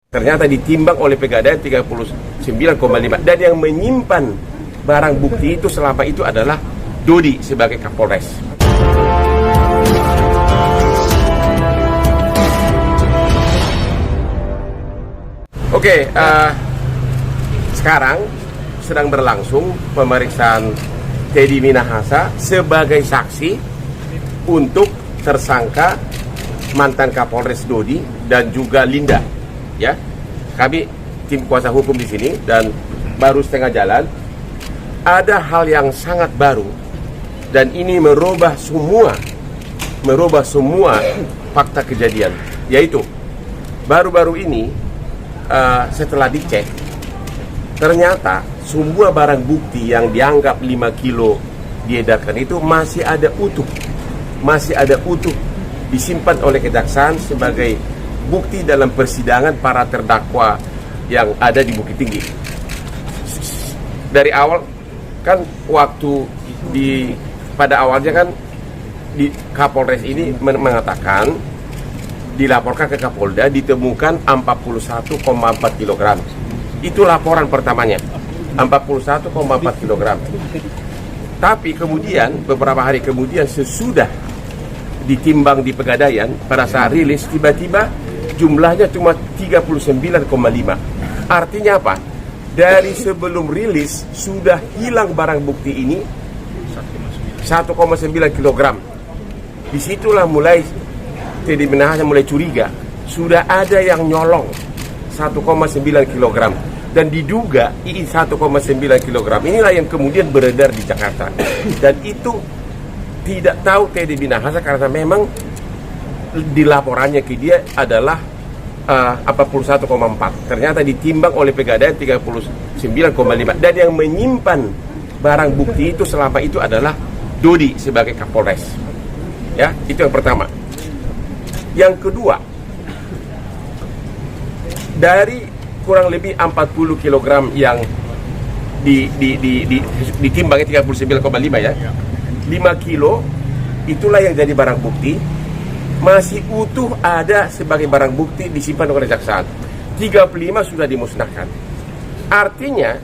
Ternyata ditimbang oleh Pegadaian 39,5, dan yang menyimpan barang bukti itu selama itu adalah Dodi sebagai Kapolres. Oke, sekarang sedang berlangsung pemeriksaan Teddy Minahasa sebagai saksi untuk tersangka mantan Kapolres Dodi dan juga Linda. Ya, kami tim kuasa hukum di sini dan baru setengah jalan. Ada hal yang sangat baru dan ini merubah semua fakta kejadian, yaitu baru-baru ini setelah dicek ternyata semua barang bukti yang dianggap 5 kilo diedarkan itu masih ada utuh disimpan oleh kejaksaan sebagai bukti dalam persidangan para terdakwa yang ada di Bukit Tinggi. Dari awal kan pada awalnya kan di Kapolres ini mengatakan dilaporkan ke Kapolda ditemukan 41,4 kg. Itu laporan pertamanya, 41,4 kg. Tapi kemudian beberapa hari kemudian sesudah ditimbang di Pegadaian pada saat rilis tiba-tiba jumlahnya cuma 39,5. Artinya apa? Dari sebelum rilis sudah hilang barang bukti ini 1,9 kg. Disitulah mulai Teddy Minahasa mulai curiga. Sudah ada yang nyolong 1,9 kg. Dan diduga ini 1,9 kg inilah yang kemudian beredar di Jakarta. Dan itu tidak tahu Teddy Minahasa karena memang di laporannya ke dia adalah 41,4. Ternyata ditimbang oleh Pegadaian 39,5, dan yang menyimpan barang bukti itu selama itu adalah Dodi sebagai Kapolres. Ya, itu yang pertama. Yang kedua, dari kurang lebih 40 kg yang ditimbangnya 39,5 ya. 5 kilo itulah yang jadi barang bukti masih utuh ada sebagai barang bukti disimpan oleh kejaksaan. 35 sudah dimusnahkan. Artinya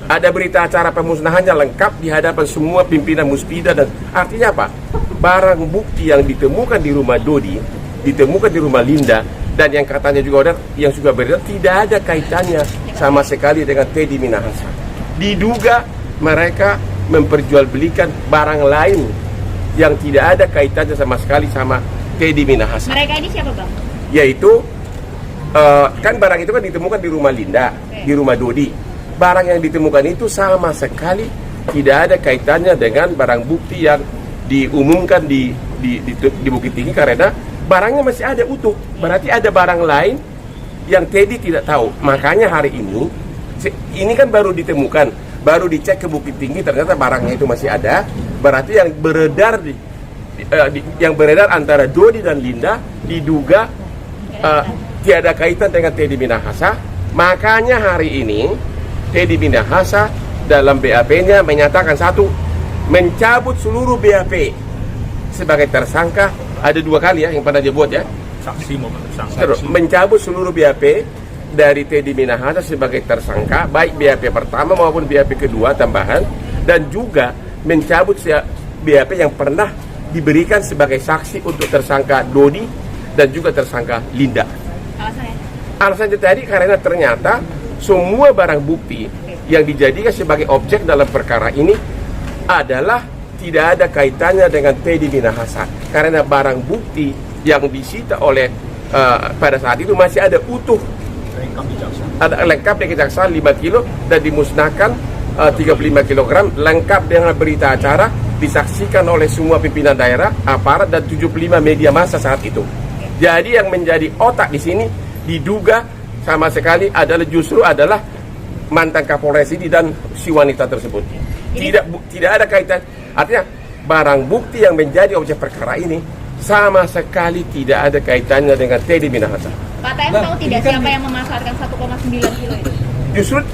ada berita acara pemusnahannya lengkap di hadapan semua pimpinan Muspida, dan artinya apa? Barang bukti yang ditemukan di rumah Dodi, ditemukan di rumah Linda, dan yang katanya juga yang juga beredar tidak ada kaitannya sama sekali dengan Teddy Minahasa. Diduga mereka memperjualbelikan barang lain yang tidak ada kaitannya sama sekali sama Teddy Minahasa. Mereka ini siapa, Bang? Yaitu kan barang itu kan ditemukan di rumah Linda, di rumah Dodi. Barang yang ditemukan itu sama sekali tidak ada kaitannya dengan barang bukti yang diumumkan di Bukit Tinggi, karena barangnya masih ada utuh. Berarti ada barang lain yang Teddy tidak tahu. Makanya hari ini kan baru ditemukan, baru dicek ke Bukit Tinggi, ternyata barangnya itu masih ada. Berarti yang beredar antara Dodi dan Linda diduga tiada kaitan dengan Teddy Minahasa. Makanya hari ini Teddy Minahasa dalam BAP-nya menyatakan satu, mencabut seluruh BAP sebagai tersangka. Ada 2 kali ya yang pernah dia buat ya. Saksi maupun tersangka. Terus mencabut seluruh BAP dari Teddy Minahasa sebagai tersangka, baik BAP pertama maupun BAP kedua tambahan, dan juga mencabut BAP yang pernah diberikan sebagai saksi untuk tersangka Dodi dan juga tersangka Linda. Alasannya tadi karena ternyata semua barang bukti yang dijadikan sebagai objek dalam perkara ini adalah tidak ada kaitannya dengan Teddy Minahasa, karena barang bukti yang disita oleh pada saat itu masih ada utuh, ada lengkap di kejaksaan 5 kilo dan dimusnahkan 35 kg lengkap dengan berita acara, disaksikan oleh semua pimpinan daerah, aparat, dan 75 media massa saat itu. Jadi yang menjadi otak di sini diduga sama sekali justru adalah mantan Kapolres ini dan si wanita tersebut. Tidak ada kaitan. Artinya barang bukti yang menjadi objek perkara ini sama sekali tidak ada kaitannya dengan Teddy Minahasa. Pak TM tahu tidak siapa yang memanfaatkan 1,9 kilo itu?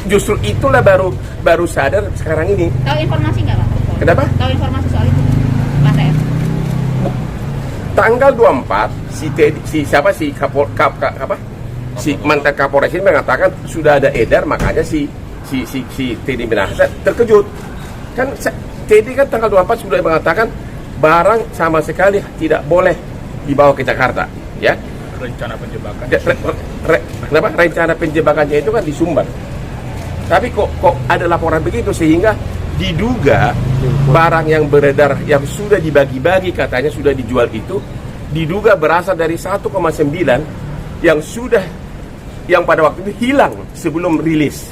Justru itulah baru sadar sekarang ini. Tahu informasi nggak, Pak? Kenapa? Tahu informasi soal itu, Pak TM? Tanggal 24 si si mantan Kapolres ini mengatakan sudah ada edar, makanya si Teddy Minahasa terkejut. Kan Teddy kan tanggal 24 sudah mengatakan barang sama sekali tidak boleh dibawa ke Jakarta, ya. Rencana penjebakan. Kenapa? Rencana penjebakannya itu kan di Sumbar. Tapi kok ada laporan begitu sehingga diduga barang yang beredar yang sudah dibagi-bagi katanya sudah dijual itu diduga berasal dari 1,9 yang pada waktu itu hilang sebelum rilis.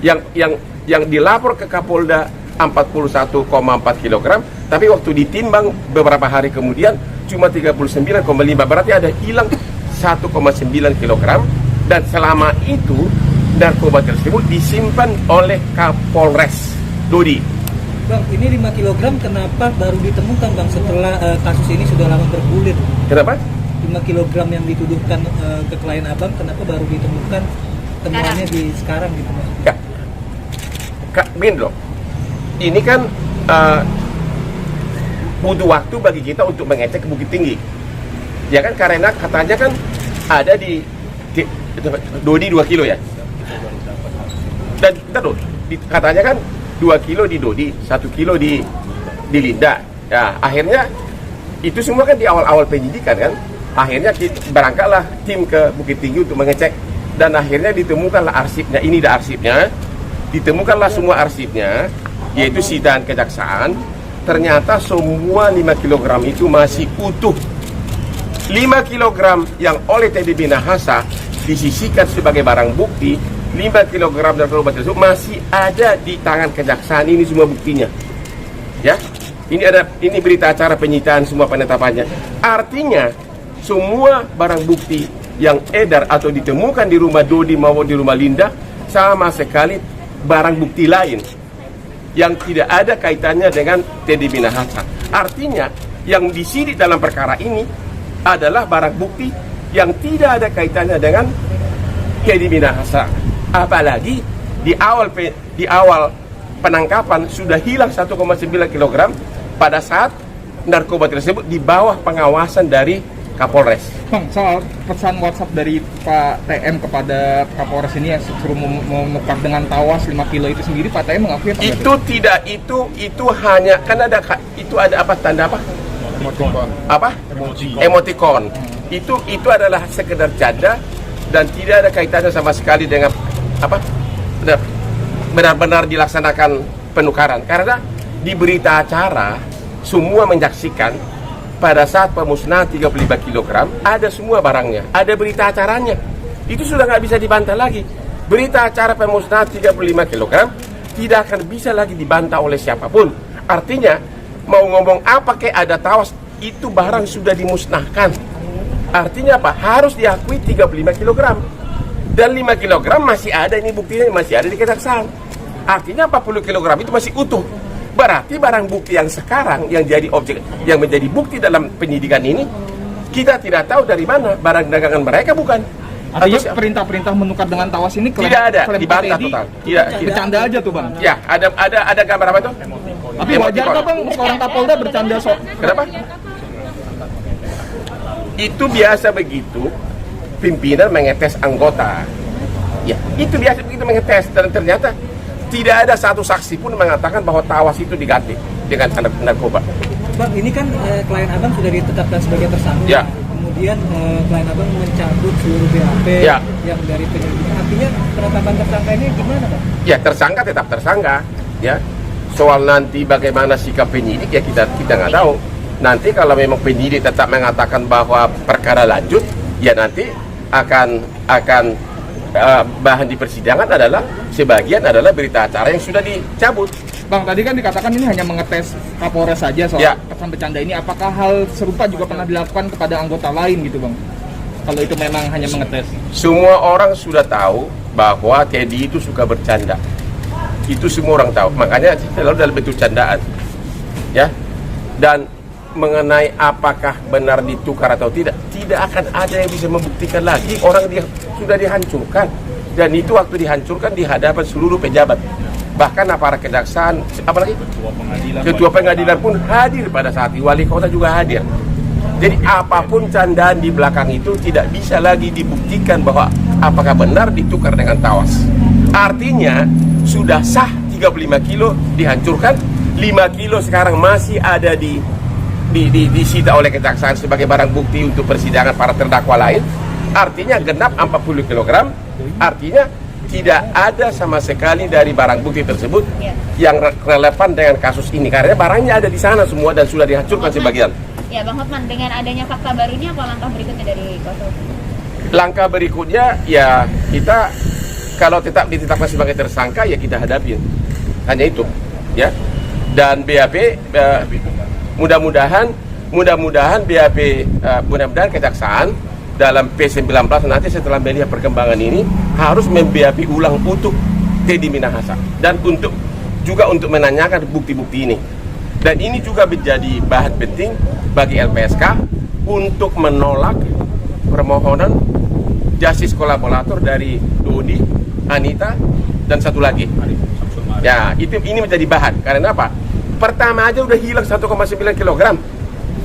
Yang dilapor ke Kapolda 41,4 kg, tapi waktu ditimbang beberapa hari kemudian cuma 39,5, berarti ada hilang 1,9 kg, dan selama itu narkoba tersebut disimpan oleh Kapolres Dodi. Bang, ini 5 kg kenapa baru ditemukan Bang setelah kasus ini sudah lama bergulir? Kenapa? 5 kg yang dituduhkan ke klien Abang, kenapa baru ditemukan temuannya di sekarang gitu Bang? Ya, Kak Bin loh, ini kan butuh waktu bagi kita untuk mengecek ke Bukit Tinggi. Ya kan, karena katanya kan ada di Dodi 2 kilo ya. Dan terus katanya kan 2 kilo di Dodi, 1 kilo di Linda. Ya, akhirnya itu semua kan di awal-awal penyidikan kan. Akhirnya berangkatlah tim ke Bukit Tinggi untuk mengecek, dan akhirnya ditemukanlah arsipnya. Ini dah arsipnya. Ditemukanlah semua arsipnya, yaitu sidang kejaksaan. Ternyata semua 5 kg itu masih utuh. 5 kg yang oleh Teddy Minahasa disisihkan sebagai barang bukti, 5 kg narkoba tersebut masih ada di tangan kejaksaan. Ini semua buktinya. Ya. Ini berita acara penyitaan semua penetapannya. Artinya semua barang bukti yang edar atau ditemukan di rumah Dodi maupun di rumah Linda sama sekali barang bukti lain yang tidak ada kaitannya dengan Teddy Minahasa. Artinya yang disidik dalam perkara ini adalah barang bukti yang tidak ada kaitannya dengan Teddy Minahasa. Apalagi di awal penangkapan sudah hilang 1,9 kg pada saat narkoba tersebut di bawah pengawasan dari Kapolres. Bang, soal pesan WhatsApp dari Pak TM kepada Kapolres ini yang suruh menukar dengan tawas 5 kilo itu sendiri, Pak TM mengakui apa? Itu tidak, itu hanya kan ada apa tanda apa? Emoticon. Apa? Emoticon. Itu adalah sekedar canda dan tidak ada kaitannya sama sekali dengan apa? Benar-benar dilaksanakan penukaran. Karena di berita acara semua menyaksikan pada saat pemusnahan 35 kg ada semua barangnya, ada berita acaranya. Itu sudah nggak bisa dibantah lagi. Berita acara pemusnahan 35 kg tidak akan bisa lagi dibantah oleh siapapun. Artinya mau ngomong apa kayak ada tawas, itu barang sudah dimusnahkan. Artinya apa? Harus diakui 35 kg. Dan 5 kg masih ada, ini buktinya masih ada di kejaksaan. Artinya 40 kg itu masih utuh. Berarti barang bukti yang sekarang yang jadi objek, yang menjadi bukti dalam penyidikan ini, kita tidak tahu dari mana barang dagangan mereka, bukan. Artinya perintah-perintah menukar dengan tawas ini tidak ada, dibantah total. Tidak. Bercanda aja tuh Bang. Ya, ada gambar apa itu? Tapi wajar kah Bang seorang Kapolda bercanda Kenapa? Itu biasa begitu pimpinan mengetes anggota. Ya, itu biasa begitu mengetes, dan ternyata tidak ada satu saksi pun mengatakan bahwa tawas itu diganti dengan narkoba. Bang, ini kan klien Abang sudah ditetapkan sebagai tersangka. Ya. Kemudian klien Abang mencabut seluruh BAP Ya. yang dari penyelidikan. Artinya penetapan tersangka ini gimana Bang? Ya, tersangka tetap tersangka. Ya, soal nanti bagaimana sikap penyidik ya kita nggak tahu. Nanti kalau memang penyidik tetap mengatakan bahwa perkara lanjut, ya nanti akan bahan di persidangan adalah sebagian adalah berita acara yang sudah dicabut. Bang, tadi kan dikatakan ini hanya mengetes Kapolres saja soal Ya. pesan bercanda ini. Apakah hal serupa juga pernah dilakukan kepada anggota lain gitu Bang? Kalau itu memang hanya mengetes. Semua orang sudah tahu bahwa Teddy itu suka bercanda. Itu semua orang tahu. Makanya selalu dalam bentuk candaan. Ya. Dan mengenai apakah benar ditukar atau tidak akan ada yang bisa membuktikan lagi. Orang dia sudah dihancurkan, dan itu waktu dihancurkan di hadapan seluruh pejabat, bahkan aparat kejaksaan, apalagi ketua pengadilan pun hadir pada saat itu, wali kota juga hadir. Jadi apapun candaan di belakang itu tidak bisa lagi dibuktikan bahwa apakah benar ditukar dengan tawas. Artinya sudah sah 35 kilo dihancurkan, 5 kilo sekarang masih ada disita oleh kejaksaan sebagai barang bukti untuk persidangan para terdakwa lain. Artinya genap 40 kg, artinya tidak ada sama sekali dari barang bukti tersebut yang relevan dengan kasus ini, karena barangnya ada di sana semua dan sudah dihancurkan sebagian. Ya Bang Hotman, dengan adanya fakta baru ini apa langkah berikutnya dari kuasa hukum? Langkah berikutnya ya kita kalau tetap ditetapkan sebagai tersangka ya kita hadapin, hanya itu ya. Dan BAP mudah-mudahan BAP mudah-mudahan kejaksaan dalam P19 nanti setelah melihat perkembangan ini harus memBAP ulang untuk Teddy Minahasa dan juga untuk menanyakan bukti-bukti ini. Dan ini juga menjadi bahan penting bagi LPSK untuk menolak permohonan justice kolaborator dari Dodi, Anita, dan satu lagi. Ya, ini menjadi bahan. Karena apa? Pertama aja udah hilang 1,9 kg.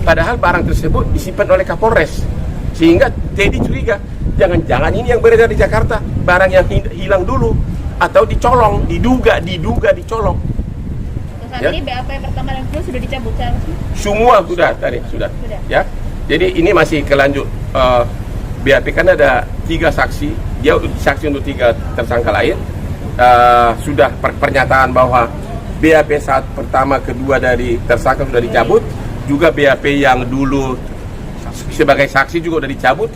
Padahal barang tersebut disimpan oleh Kapolres. Sehingga Teddy curiga, jangan-jangan ini yang beredar di Jakarta, barang yang hilang dulu atau dicolong, diduga dicolong. Saat ini BAP pertama dan kedua sudah dicabut secara resmi? Semua sudah. Ya. Jadi ini masih kelanjut. BAP kan ada 3 saksi, dia saksi untuk 3 tersangka lain. Sudah pernyataan bahwa BAP saat pertama kedua dari tersangka sudah dicabut, juga BAP yang dulu sebagai saksi juga sudah dicabut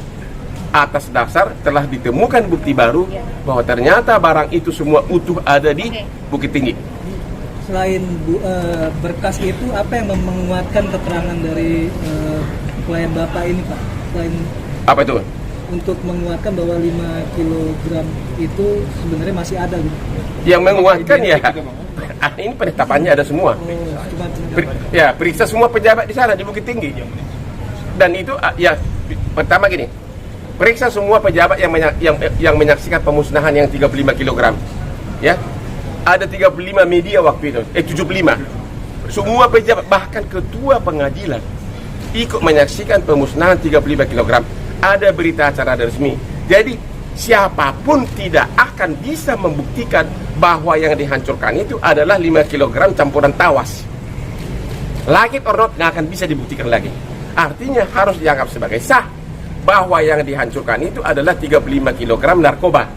atas dasar telah ditemukan bukti baru bahwa ternyata barang itu semua utuh ada di Bukit Tinggi. Selain berkas itu, apa yang menguatkan keterangan dari klien Bapak ini, Pak? Selain apa itu? Untuk menguatkan bahwa 5 kg itu sebenarnya masih ada gitu. Yang menguatkan ya, ini penetapannya ada semua. Periksa semua pejabat di sana di Bukit Tinggi. Dan itu ya pertama gini, periksa semua pejabat yang menyaksikan pemusnahan yang 35 kg. Ya. Ada 35 media waktu itu, 75. Semua pejabat, bahkan ketua pengadilan ikut menyaksikan pemusnahan 35 kg. Ada berita acara resmi. Jadi siapapun tidak akan bisa membuktikan bahwa yang dihancurkan itu adalah 5 kg campuran tawas. Like it or not, nggak akan bisa dibuktikan lagi. Artinya harus dianggap sebagai sah bahwa yang dihancurkan itu adalah 35 kg narkoba.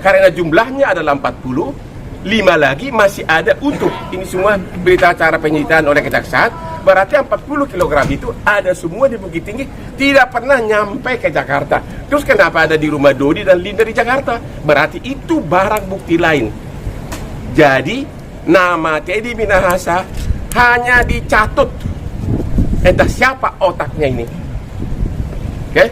Karena jumlahnya adalah 40, 5 lagi masih ada utuh. Ini semua berita acara penyidikan oleh kejaksaan. Berarti 40 kg itu ada semua di Bukit Tinggi, tidak pernah nyampe ke Jakarta. Terus kenapa ada di rumah Dodi dan Linda di Jakarta? Berarti itu barang bukti lain. Jadi nama Teddy Minahasa hanya dicatut. Entah siapa otaknya ini. Oke?